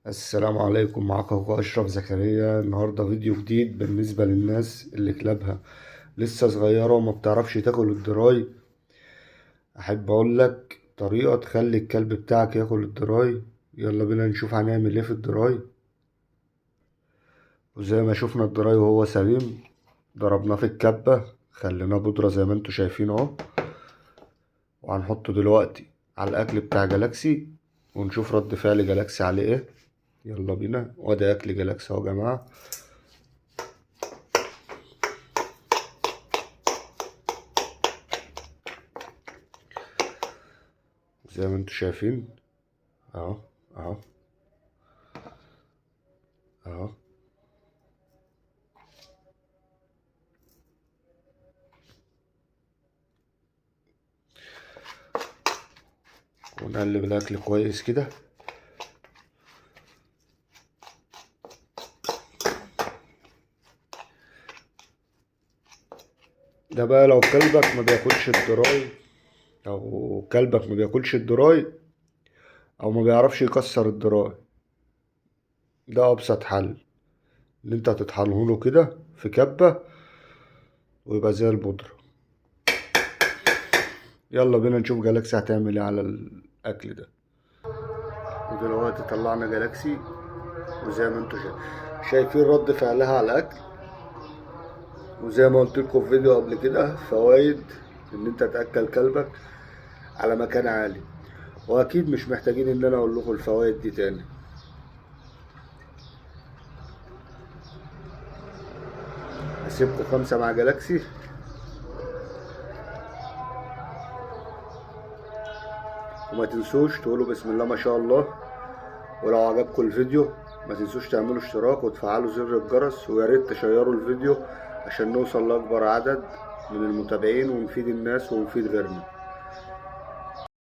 السلام عليكم، معاكم اخوكم اشرف زكريا. النهارده فيديو جديد بالنسبه للناس اللي كلابها لسه صغيره وما بتعرفش تاكل الدراي. احب اقول لك طريقه تخلي الكلب بتاعك ياكل الدراي. يلا بينا نشوف هنعمل ايه في الدراي. وزي ما شفنا الدراي وهو سليم ضربناه في الكبه، خليناه بودره زي ما انتوا شايفين اهو. وهنحطه دلوقتي على الاكل بتاع جالاكسي ونشوف رد فعل جالاكسي عليه ايه. يلا بينا، وادي اكل جالاكسي اهو يا جماعه. زي ما انتوا شايفين اهو اهو اهو. ونقلب الاكل كويس كده. ده بقى لو كلبك ما بياكلش الدراي، او كلبك ما بياكلش الدراي، او ما بيعرفش يكسر الدراي، ده ابسط حل ان انت هتطحنه له كده في كبة ويبقى زي البودرة. يلا بينا نشوف جالاكسي هتعمل ايه على الاكل ده. ودلوقتي طلعنا جالاكسي، وزي ما انتوا شايفين رد فعلها على الاكل. وزي ما قلت لكم في فيديو قبل كده، فوائد ان انت تاكل كلبك على مكان عالي، واكيد مش محتاجين ان انا اقول لكم الفوائد دي تاني. هسيبكم 5 مع جالاكسي. وما تنسوش تقولوا بسم الله ما شاء الله. ولو عجبكم الفيديو ما تنسوش تعملوا اشتراك وتفعلوا زر الجرس، ويا ريت تشيروا الفيديو عشان نوصل لاكبر عدد من المتابعين ونفيد الناس ونفيد غيرنا.